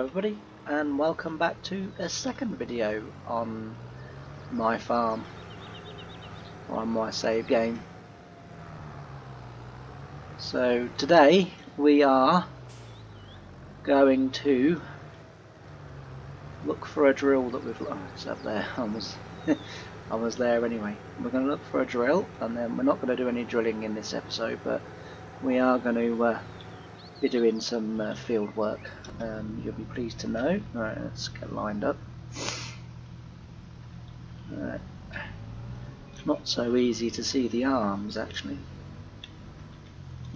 everybody, and welcome back to a second video on my farm, on my save game. So today we are going to look for a drill that we've it's up there. I was there anyway. We're going to look for a drill, and then we're not going to do any drilling in this episode, but we are going to be doing some field work. You'll be pleased to know. Right, let's get lined up. Right. It's not so easy to see the arms actually.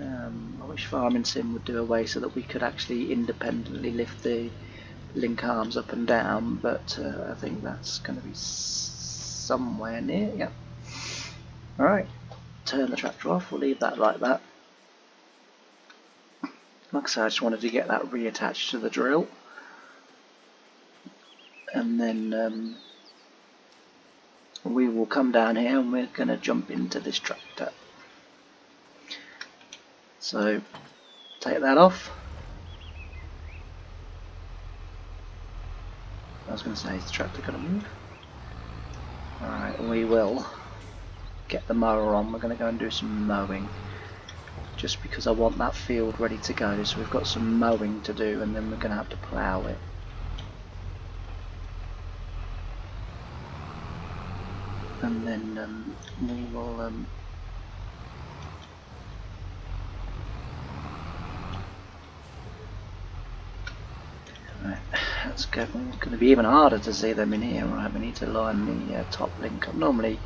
I wish Farming Sim would do a way so that we could actually independently lift the link arms up and down, but I think that's going to be somewhere near. Yep. Alright, turn the tractor off, we'll leave that like that. Like I said, I just wanted to get that reattached to the drill, and then we will come down here and we're going to jump into this tractor. So take that off. I was going to say, is the tractor going to move? Alright, we will get the mower on. We're going to go and do some mowing, just because I want that field ready to go. So we've got some mowing to do, and then we're going to have to plough it. And then we will right, let's go. It's going to be even harder to see them in here. Right, we need to line the top link up. Normally,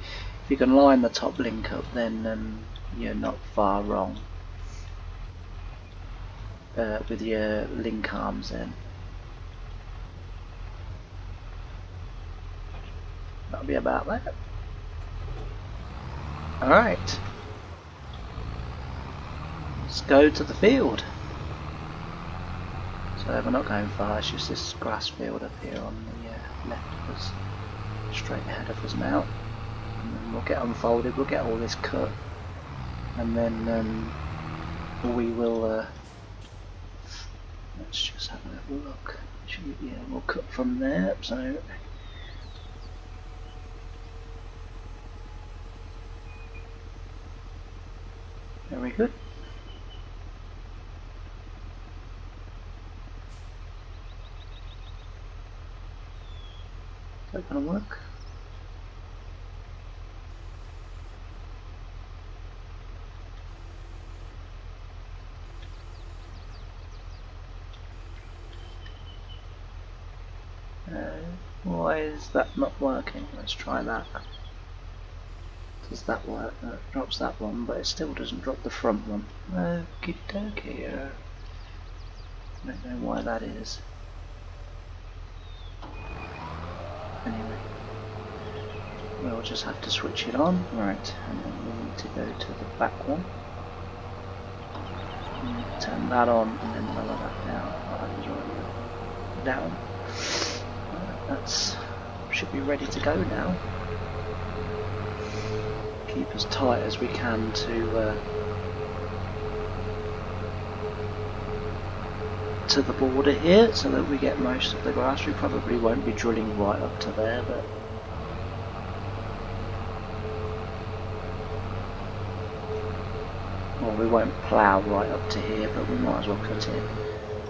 if you can line the top link up, then you're not far wrong with your link arms in. That'll be about that. Alright, let's go to the field. So we're not going far, it's just this grass field up here on the left of us, straight ahead of us now. And then we'll get unfolded, we'll get all this cut, and then we will let's just have a little look. Yeah, we'll cut from there. So very good. Is that going to work? Why is that not working? Let's try that. Does that work? No, it drops that one, but it still doesn't drop the front one. Okie dokie. I don't know why that is. Anyway, we'll just have to switch it on. Right, and then we need to go to the back one. Turn that on, and then lower that down. Oh, that was already down. That's should be ready to go now. Keep as tight as we can to the border here, so that we get most of the grass. We probably won't be drilling right up to there, but well, we won't plough right up to here, but we might as well cut it.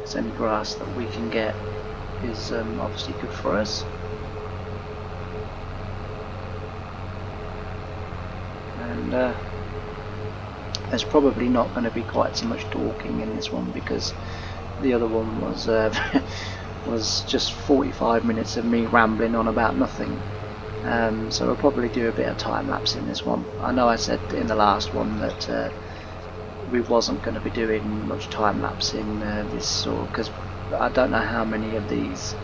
So any grass that we can get is obviously good for us. And there's probably not going to be quite so much talking in this one, because the other one was was just 45 minutes of me rambling on about nothing. So we'll probably do a bit of time lapse in this one. I know I said in the last one that we wasn't going to be doing much time lapse in this sort, because I don't know how many of these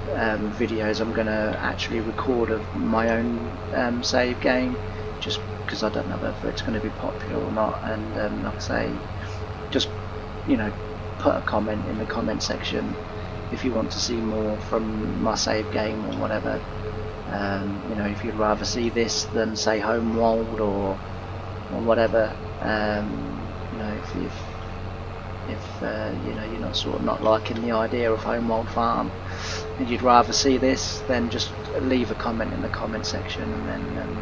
videos I'm going to actually record of my own save game, just because I don't know whether it's going to be popular or not. And like I say, just, you know, put a comment in the comment section if you want to see more from my save game or whatever. You know, if you'd rather see this than say Homeworld or whatever. You know, if If you know, you're not sort of not liking the idea of Home Farm and you'd rather see this, then just leave a comment in the comment section, and then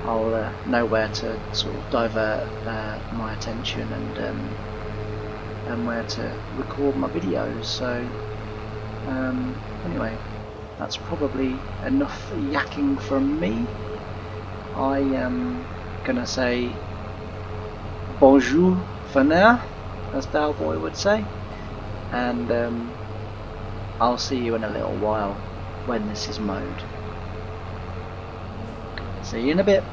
I'll know where to sort of divert my attention and where to record my videos. So anyway, that's probably enough yakking from me. I am gonna say bonjour for now, as Dalboy would say, and I'll see you in a little while when this is mowed. See you in a bit.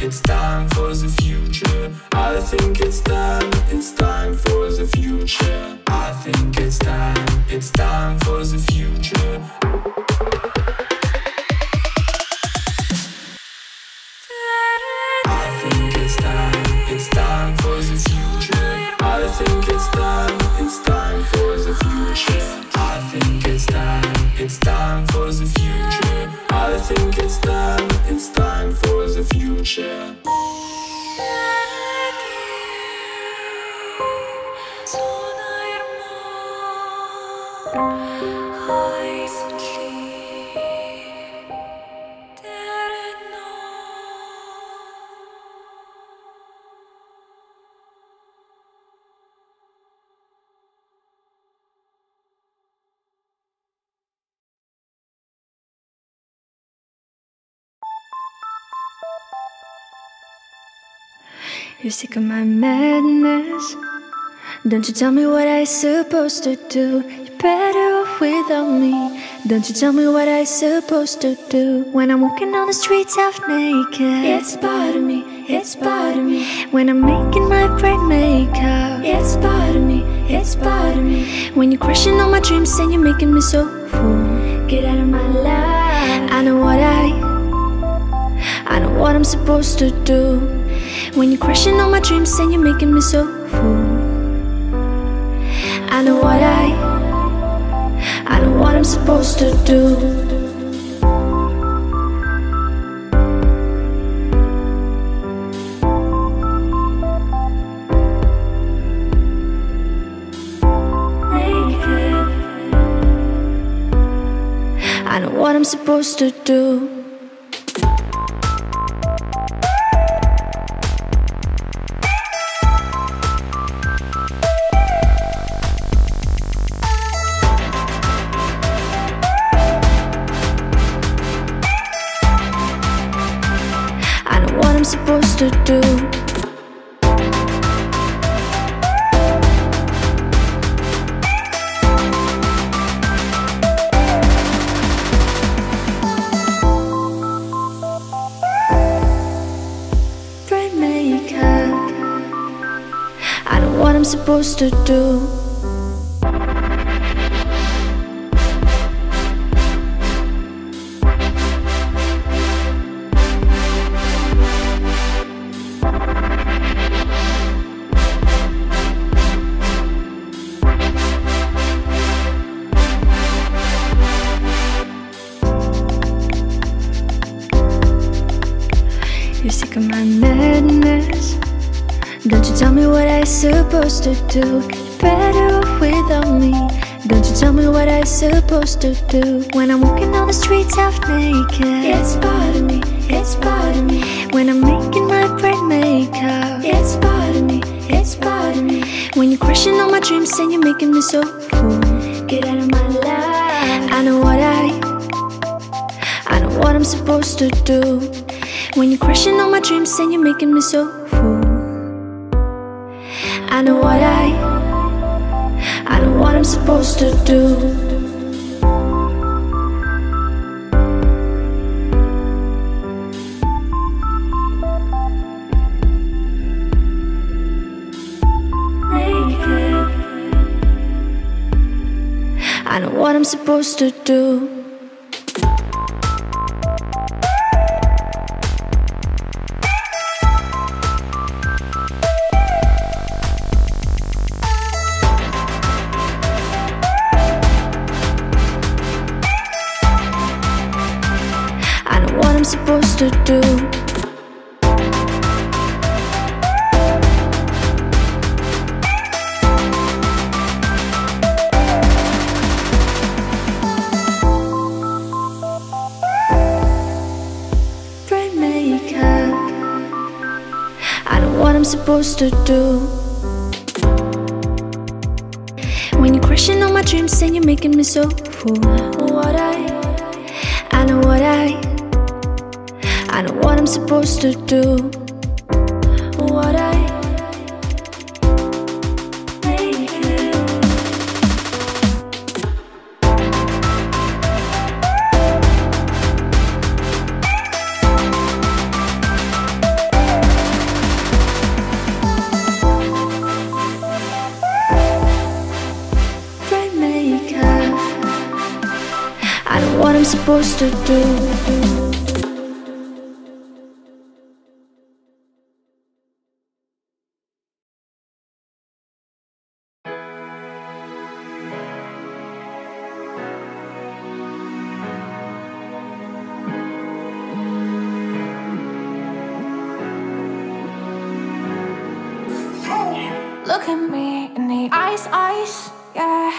it's time for the future. I think it's time for the future. I think it's time for the future. I think it's time for the future. I think it's time for the future. I think it's time for the future. I think it's time for the future. You're sick of my madness. Don't you tell me what I'm supposed to do. You're better off without me. Don't you tell me what I'm supposed to do. When I'm walking on the streets half naked, it's part of me, it's part of me. When I'm making my brain make up, it's part of me, it's part of me. When you're crushing all my dreams and you're making me so full, get out of my life. I know what I'm supposed to do. When you're crushing all my dreams and you're making me so full, I know what I'm supposed to do. Naked. I know what I'm supposed to do. Supposed to do. Brain maker. I know what I'm supposed to do. You're sick of my madness. Don't you tell me what I'm supposed to do. You're better off without me. Don't you tell me what I'm supposed to do. When I'm walking on the streets half naked, it's part of me, it's part of me. When I'm making my brain make up, it's part of me, it's part of me. When you're crushing all my dreams and you're making me so full, get out of my life. I know what I'm supposed to do. When you're crushing all my dreams and you're making me so full, I know what I'm supposed to do. Naked. I know what I'm supposed to do. Supposed to do. Brain maker. I know what I'm supposed to do. When you're crushing all my dreams and you're making me so full, I know what I'm supposed to do. supposed to do. Look at me in the eyes, yeah.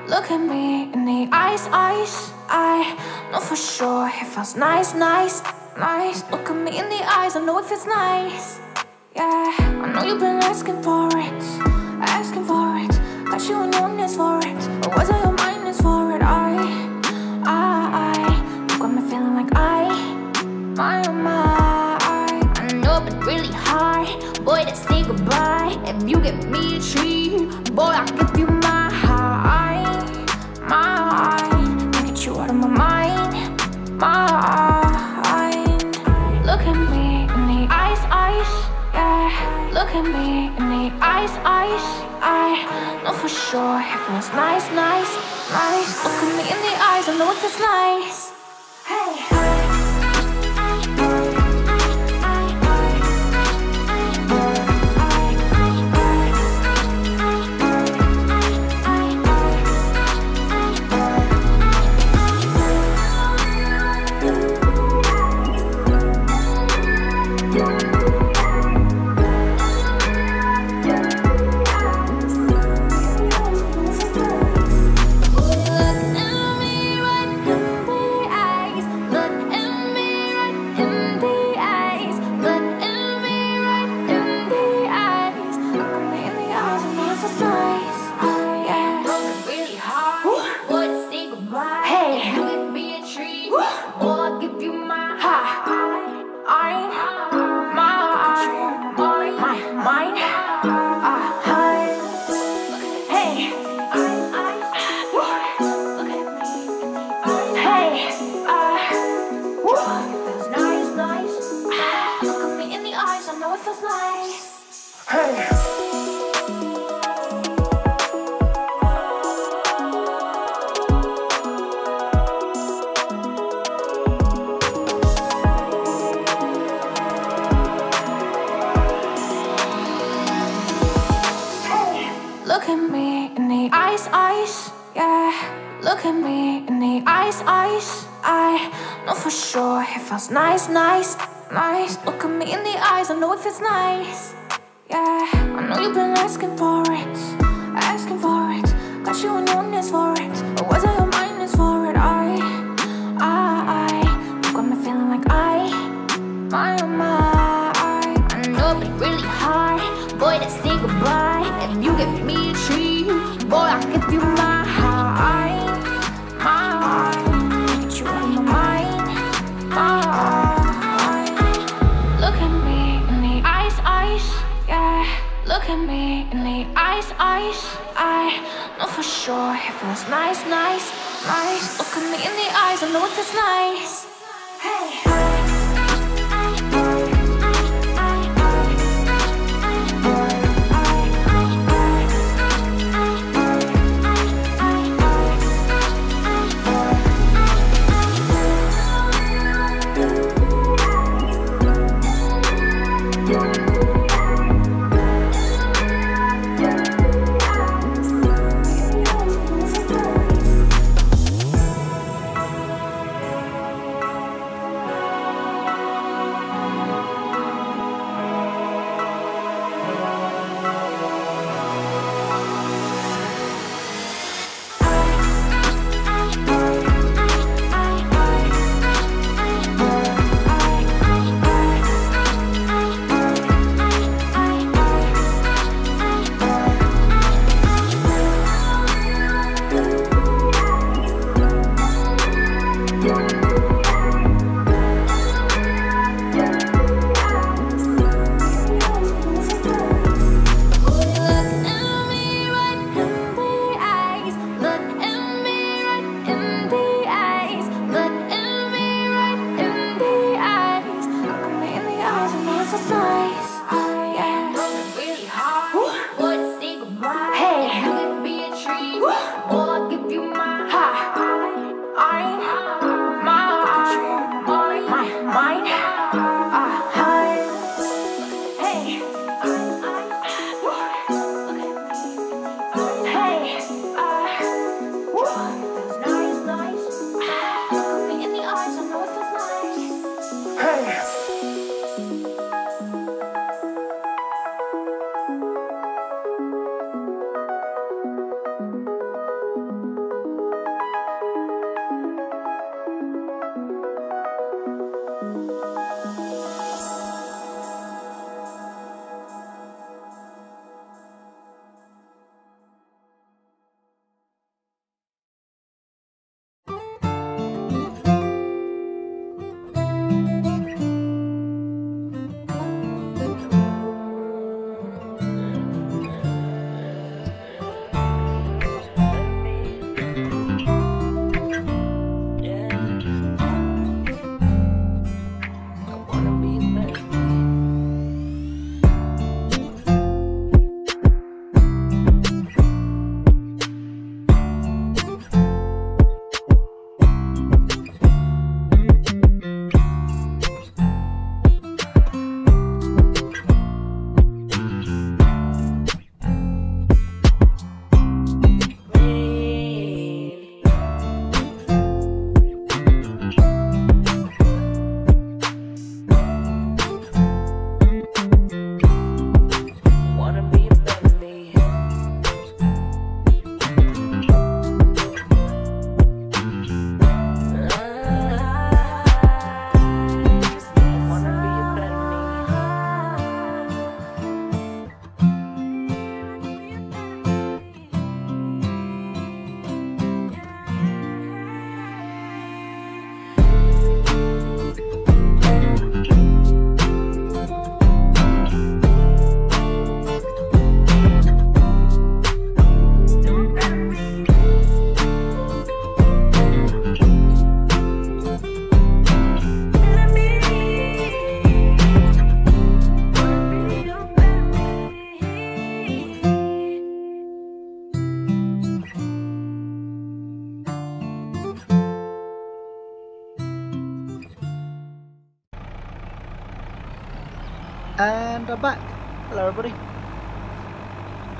Look at me in the eyes. I know for sure it feels nice. Look at me in the eyes, I know it feels nice. Yeah, I know you've been asking for it. Got you in your knees for it. But what's on your mind is for it. I, you got me feeling like I know, but really hard. Boy, let's say goodbye. If you give me a treat, boy, I'll give you my heart. Can't get you out of my mind. Look at me in the eyes, yeah. Look at me in the eyes. I know for sure it feels nice. Look at me in the eyes, I know it feels nice. Hey. Look at me in the eyes, yeah. Look at me in the eyes. I know for sure it feels nice. Look at me in the eyes, I know it feels nice. Yeah, I know you've been asking for it. Got you in your knees for it. But what's on your mind is for it. You got me feeling like I know, but really hard. Boy, let's say goodbye. If you give me a treat, boy, I'll give you my heart. Get you out of my mind. Look at me in the eyes, yeah. Look at me in the eyes. I know for sure it feels nice. Look at me in the eyes, I know it feels nice. Hey. my And I'm back. Hello everybody.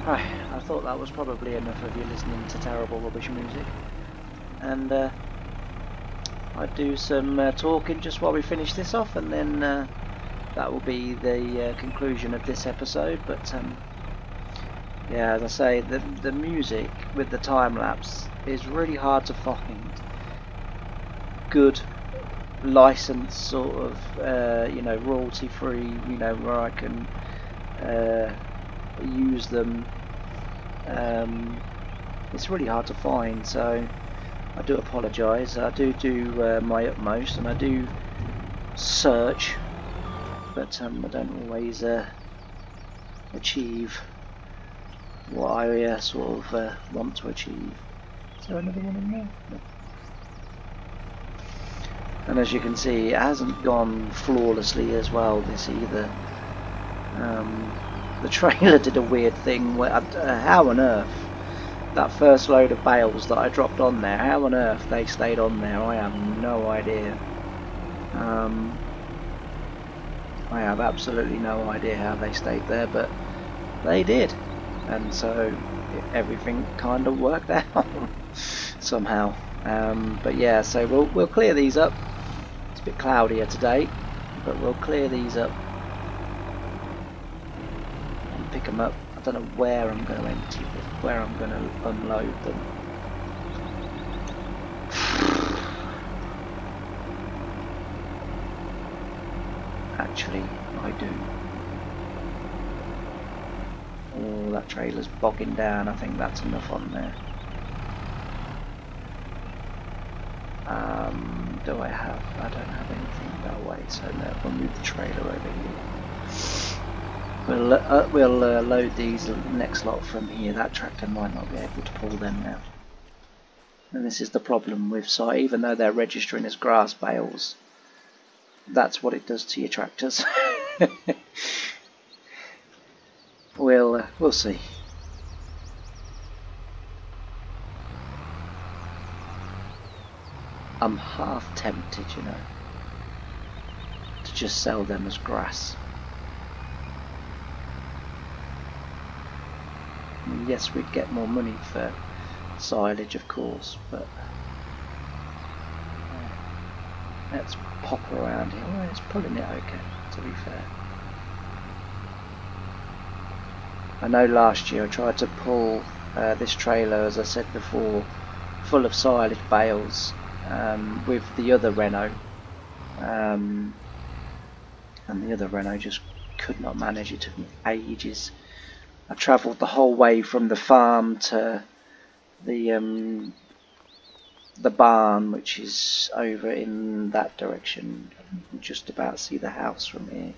Right, I thought that was probably enough of you listening to terrible rubbish music. And I'd do some talking just while we finish this off, and then that will be the conclusion of this episode. But yeah, as I say, the music with the time lapse is really hard to find. Good license sort of you know, royalty free, you know, where I can use them. It's really hard to find, so I do apologise. I do my utmost, and I do search, but I don't always achieve what I sort of want to achieve. Is there another one in there? No. And as you can see, it hasn't gone flawlessly as well, this either. The trailer did a weird thing where, how on earth, that first load of bales that I dropped on there, how on earth they stayed on there, I have no idea. I have absolutely no idea how they stayed there, but they did. And so everything kind of worked out somehow. But yeah, so we'll clear these up. It's a bit cloudier today, but we'll clear these up and pick them up. I don't know where I'm going to empty them, where I'm going to unload them. Actually, I do. Oh, that trailer's bogging down. I think that's enough on there. Do I have? I don't have anything that way, so no, we'll move the trailer over here. We'll load these next lot from here. That tractor might not be able to pull them now. And this is the problem with site, even though they're registering as grass bales. That's what it does to your tractors. We'll see. I'm half tempted, you know, to just sell them as grass. I mean, yes, we'd get more money for silage, of course, but let's pop around here. Well, it's pulling it okay, to be fair. I know last year I tried to pull this trailer, as I said before, full of silage bales with the other Renault, and the other Renault just could not manage. It took me ages. I travelled the whole way from the farm to the barn, which is over in that direction. You can just about see the house from here.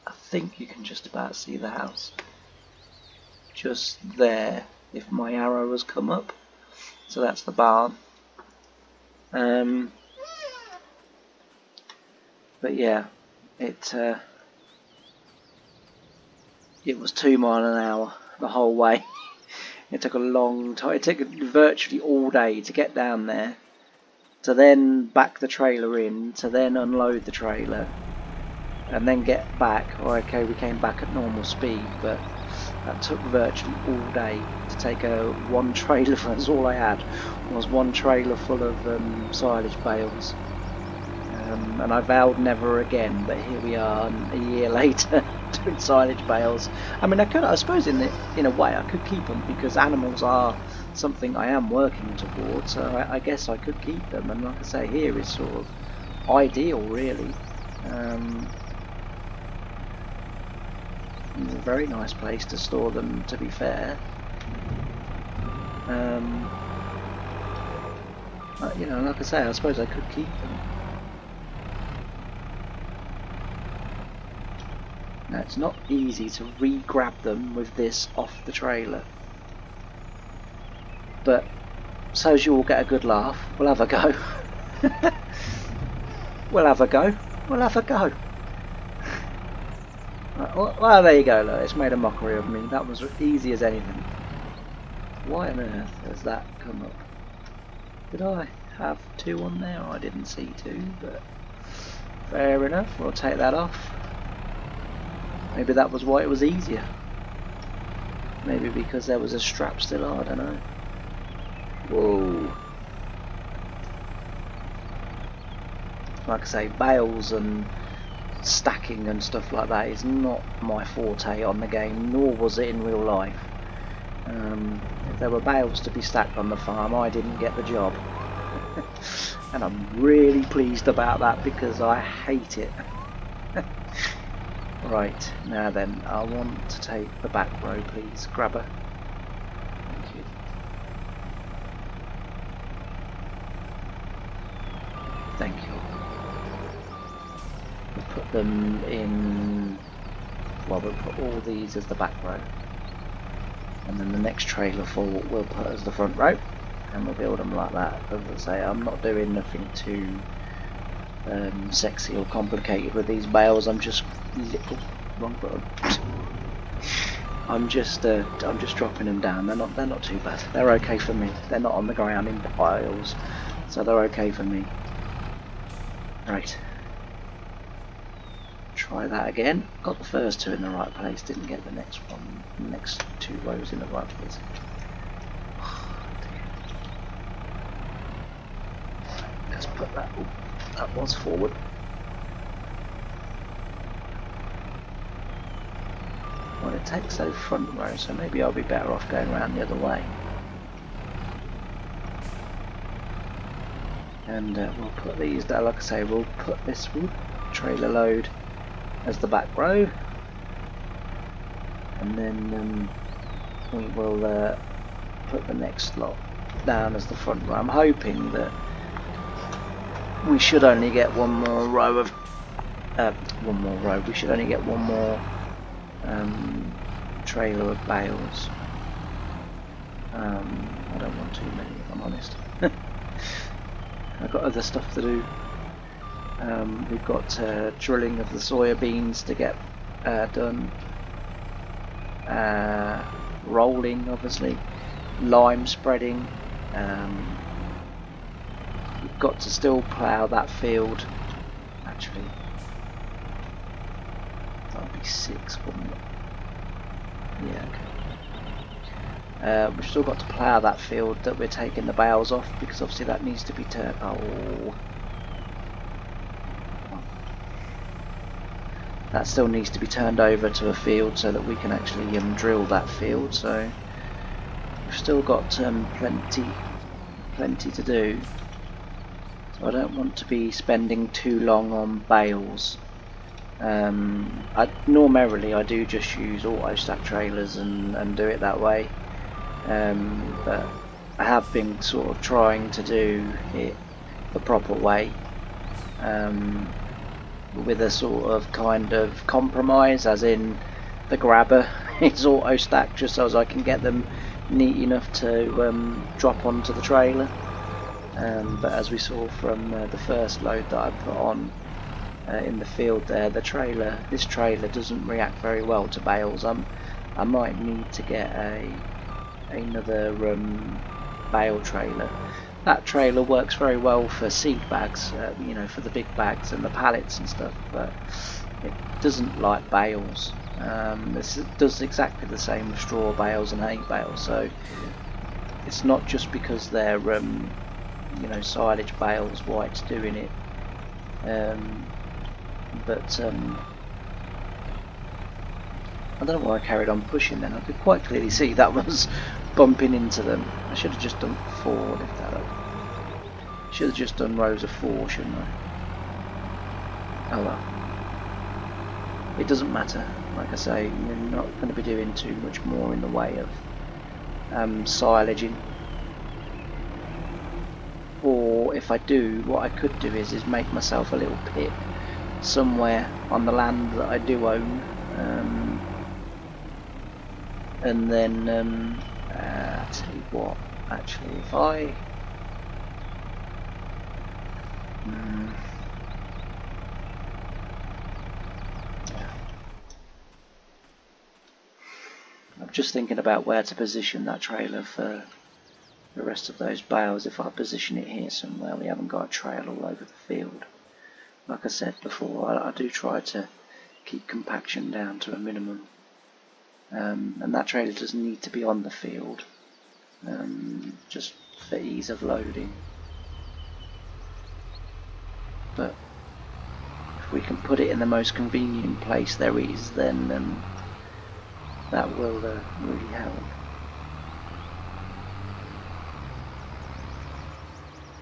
I think you can just about see the house just there if my arrow has come up. So that's the barn. But yeah, it was 2 miles an hour the whole way. It took a long time. It took virtually all day to get down there, to then back the trailer in, to then unload the trailer, and then get back. Or okay, we came back at normal speed, but that took virtually all day to take one trailer. That's all I had was one trailer full of silage bales. And I vowed never again, but here we are a year later doing silage bales. I mean, I suppose in a way I could keep them, because animals are something I am working towards, so I guess I could keep them. And like I say, here is sort of ideal, really. It's a very nice place to store them, to be fair. You know, like I say, I suppose I could keep them. Now, it's not easy to re-grab them with this off the trailer, but so as you all get a good laugh, we'll have a go. We'll have a go. We'll have a go. Right, well, there you go, look, it's made a mockery of me. That was easy as anything. Why on earth has that come up? Did I have 2 on there? I didn't see 2, but Fair enough, we'll take that off. Maybe that was why it was easier. Maybe because there was a strap still on, I don't know. Whoa. Like I say, bales and stacking and stuff like that is not my forte on the game, nor was it in real life. If there were bales to be stacked on the farm, I didn't get the job. And I'm really pleased about that because I hate it. Right, now then, I want to take the back row, please. Grabber. Thank you. Thank you. We'll put them in... Well, we'll put all these as the back row. And then the next trailer full we'll put as the front row. And we'll build them like that. As I say, I'm not doing nothing too sexy or complicated with these bales. I'm just wrong button. I'm just dropping them down. They're not too bad. They're okay for me. They're not on the ground in piles, so they're okay for me. Right. Try that again. Got the first two in the right place. Didn't get the next one. The next two rows in the right place. Let's put that. Oh, that was forward. Well, it takes those front rows, so maybe I'll be better off going around the other way. And we'll put these there, like I say, we'll put this trailer load as the back row. And then we will put the next lot down as the front row. I'm hoping that we should only get one more row of... we should only get one more trailer of bales. I don't want too many, if I'm honest. I've got other stuff to do. We've got drilling of the soybeans to get done. Rolling, obviously. Lime spreading. We've got to still plough that field. Actually, that would be 6, wouldn't it? Yeah, okay. We've still got to plough that field that we're taking the bales off, because obviously that needs to be turned. Oh, that still needs to be turned over to a field so that we can actually drill that field. So we've still got plenty to do. So I don't want to be spending too long on bales. Normally I do just use auto stack trailers and do it that way, but I have been sort of trying to do it the proper way, with a sort of kind of compromise, as in the grabber is auto stack just so as I can get them neat enough to drop onto the trailer, but as we saw from the first load that I put on in the field there, this trailer doesn't react very well to bales. I might need to get another bale trailer. That trailer works very well for seed bags, you know, for the big bags and the pallets and stuff, but it doesn't like bales. This does exactly the same with straw bales and hay bales, so it's not just because they're you know, silage bales why it's doing it. But I don't know why I carried on pushing then. I could quite clearly see that was bumping into them. I should have just done 4, lift that up. Should have just done rows of 4, shouldn't I? Oh well. It doesn't matter. Like I say, we're not going to be doing too much more in the way of silaging. Or if I do, what I could do is make myself a little pit somewhere on the land that I do own, and then I'll tell you what, actually, if I I'm just thinking about where to position that trailer for the rest of those bales. If I position it here somewhere, we haven't got a trail all over the field. like I said before, I do try to keep compaction down to a minimum, and that trailer doesn't need to be on the field, just for ease of loading. But if we can put it in the most convenient place there is, then that will really help.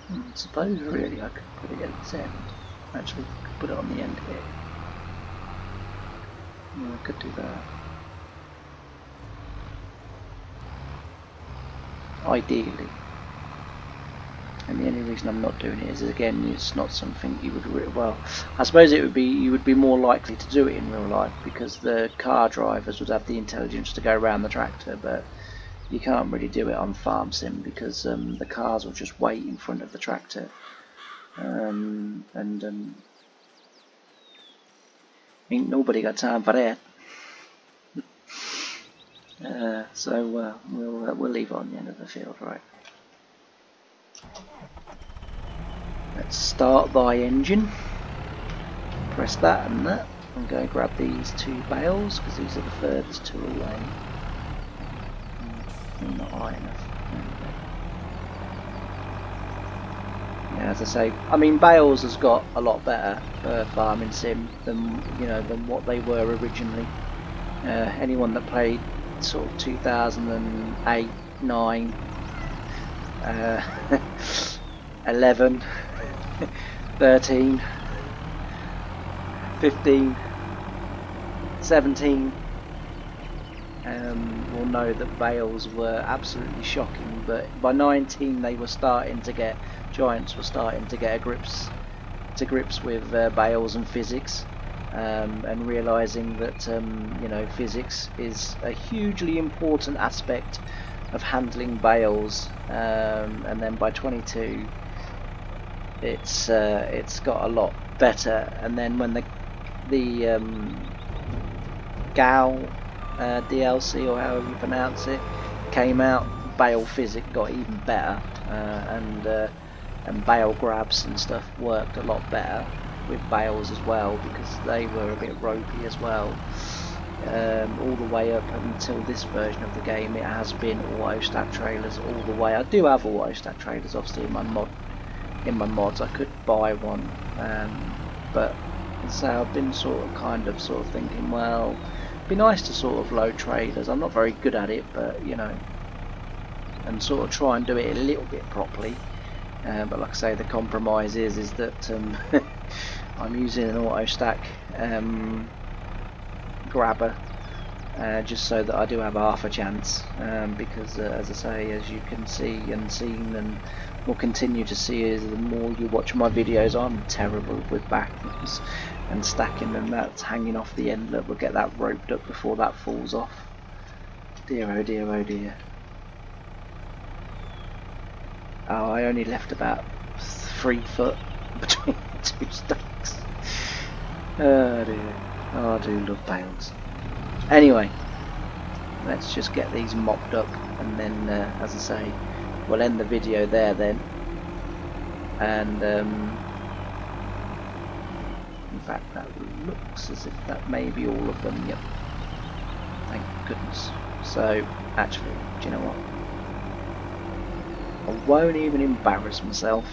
I suppose really I could put it at this end. Actually, I could put it on the end here. Yeah, I could do that. Ideally. And the only reason I'm not doing it is, again, it's not something you would well, I suppose it would be, you would be more likely to do it in real life, because the car drivers would have the intelligence to go around the tractor, but you can't really do it on farm sim, because the cars will just wait in front of the tractor, ain't nobody got time for that. So we'll leave it on the end of the field, right? Let's start thy engine. Press that and that. I'm going to grab these 2 bales because these are the furthest 2 away. Not high enough. Yeah, as I say, I mean, bales has got a lot better for farming sim than than what they were originally. Anyone that played sort of 2008, 9, 11, 13, 15, 17 will know that bales were absolutely shocking, but by 19 they were starting to get, giants were starting to get to grips with bales and physics, and realizing that physics is a hugely important aspect of handling bales, and then by 22 it's got a lot better. And then when the GAL DLC, or however you pronounce it, came out, bale physics got even better, and bale grabs and stuff worked a lot better with bales as well, because they were a bit ropey as well. All the way up until this version of the game, it has been auto stack trailers all the way. I do have auto stack trailers obviously in my mods. I could buy one, but so I've been sort of thinking, well, it'd be nice to sort of load trailers. I'm not very good at it, but and sort of try and do it a little bit properly. But like I say, the compromise is that I'm using an auto stack grabber, just so that I do have half a chance, because as I say, as you can see and seen and will continue to see, is the more you watch my videos, I'm terrible with backings and stacking, and that's hanging off the end. Look, we'll get that roped up before that falls off. Dear, oh dear, oh dear. Oh, I only left about 3 foot between the 2 stacks. Oh dear. Oh, I do love bales. Anyway, let's just get these mopped up, and then, as I say, we'll end the video there then. And in fact, that looks as if that may be all of them. Yep. Thank goodness. So, actually, do you know what? I won't even embarrass myself.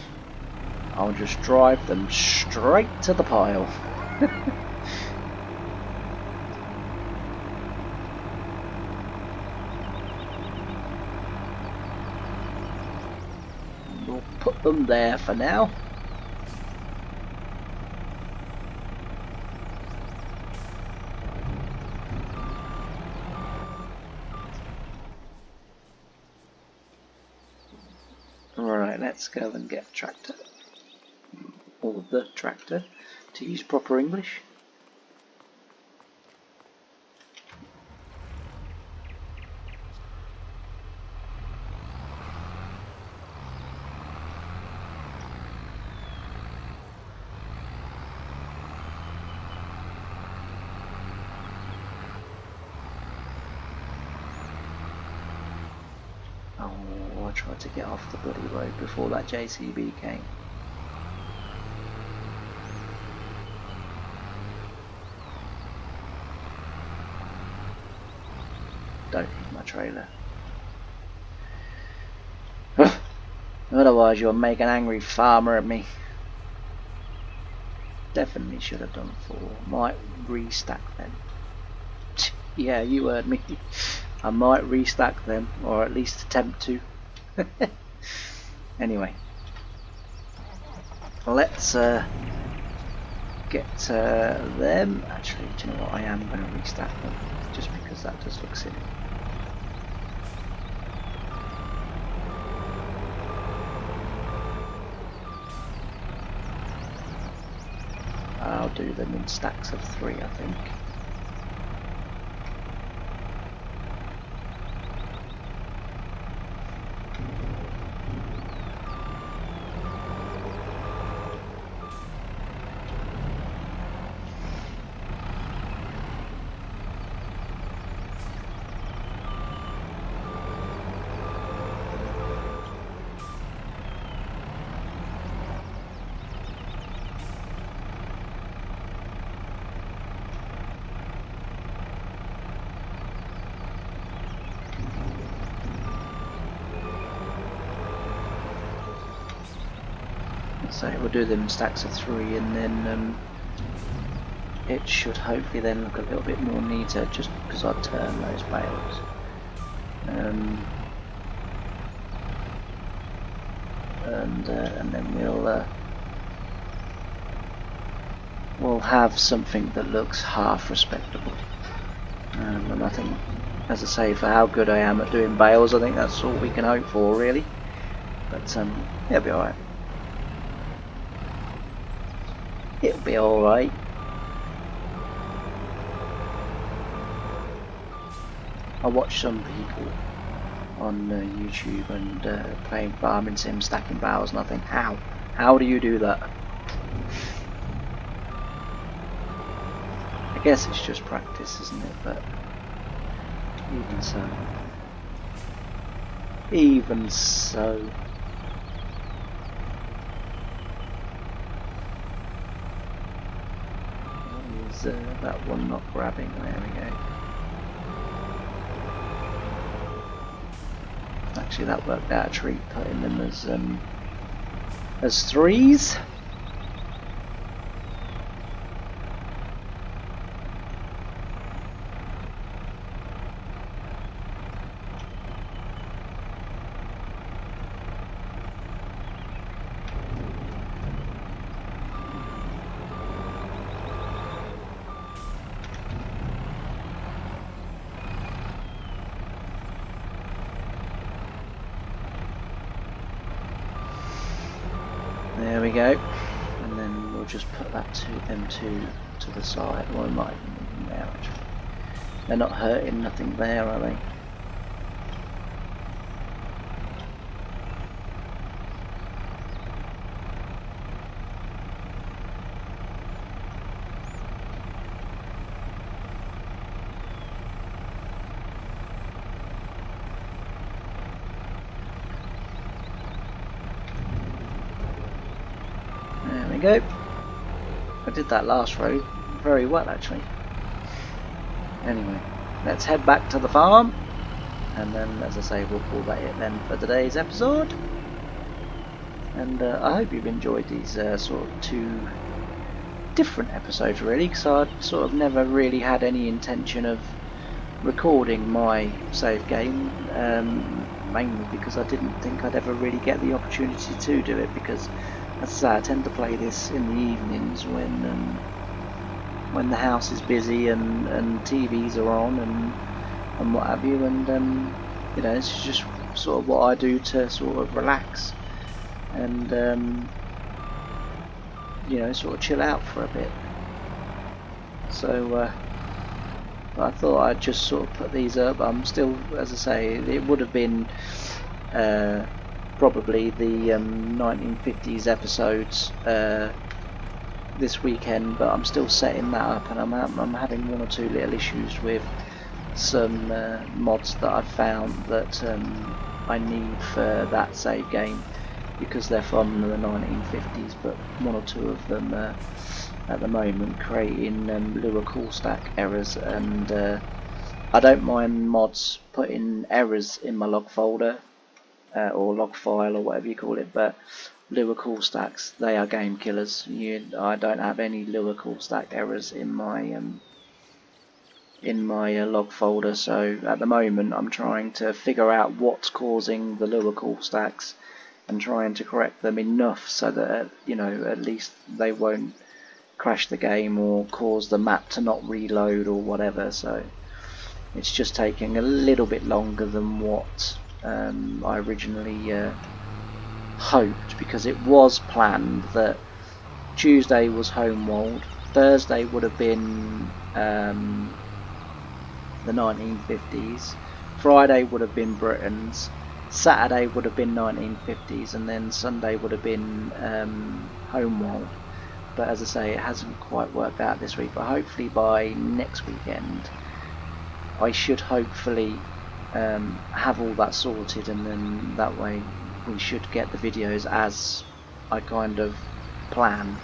I'll just drive them straight to the pile. We'll put them there for now. Alright, let's go and get a tractor. Or the tractor, to use proper English. Oh, I tried to get off the bloody road before that JCB came. trailer. Otherwise you'll make an angry farmer of me. Definitely should have done 4. Might restack them. Yeah, you heard me. I might restack them, or at least attempt to. Anyway, let's get them. Actually, do you know what? I am going to restack them, just because that does look silly. I'll do them in stacks of 3, I think. So we'll do them in stacks of 3, and then it should hopefully then look a little bit more neater, just because I turn those bales. And then we'll have something that looks half respectable. And I think, as I say, for how good I am at doing bales, I think that's all we can hope for, really. But it'll be alright. It'll be alright. I watch some people on YouTube and playing farming sim, stacking bales, and I think, how do you do that? I guess it's just practice, isn't it? But even so, is that one not grabbing? There we go. Actually, that worked out a treat, putting them as 3s. There we go, and then we'll just put them two to the side. Well, we might even move them there actually. They're not hurting nothing there, are they? Go. I did that last row very well actually. Anyway, let's head back to the farm, and then, as I say, we'll call that it then for today's episode. And I hope you've enjoyed these sort of 2 different episodes, really, because I sort of never really had any intention of recording my save game, mainly because I didn't think I'd ever really get the opportunity to do it, because, as I say, I tend to play this in the evenings when the house is busy and TVs are on and what have you, and you know, it's just sort of what I do to sort of relax and you know, sort of chill out for a bit. So I thought I'd just sort of put these up. I'm still, as I say, it would have been probably the 1950s episodes this weekend, but I'm still setting that up, and I'm having 1 or 2 little issues with some mods that I've found that I need for that save game, because they're from the 1950s, but 1 or 2 of them at the moment creating Lua call stack errors, and I don't mind mods putting errors in my log folder or log file or whatever you call it, but lure call stacks, they are game killers. I don't have any lure call stack errors in my log folder, so at the moment I'm trying to figure out what's causing the lure call stacks and trying to correct them enough so that at least they won't crash the game or cause the map to not reload or whatever. So it's just taking a little bit longer than what I originally hoped, because it was planned that Tuesday was Homeworld, Thursday would have been the 1950s, Friday would have been Britain's, Saturday would have been 1950s, and then Sunday would have been Homeworld. But as I say, it hasn't quite worked out this week, but hopefully by next weekend I should hopefully have all that sorted, and then that way we should get the videos as I kind of plan.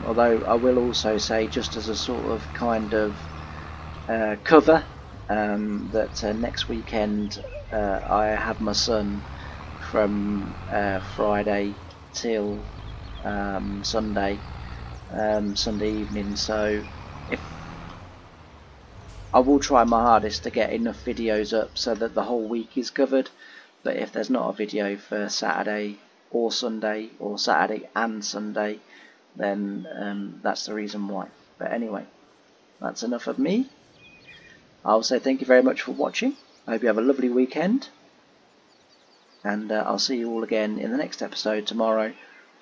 Although I will also say, just as a sort of kind of cover, that next weekend I have my son from Friday till Sunday evening, so I will try my hardest to get enough videos up so that the whole week is covered. But if there's not a video for Saturday or Sunday, or Saturday and Sunday, then that's the reason why. But anyway, that's enough of me. I'll say thank you very much for watching. I hope you have a lovely weekend, and I'll see you all again in the next episode tomorrow,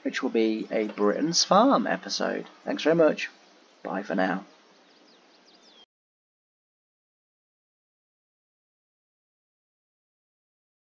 which will be a Britain's Farm episode. Thanks very much. Bye for now.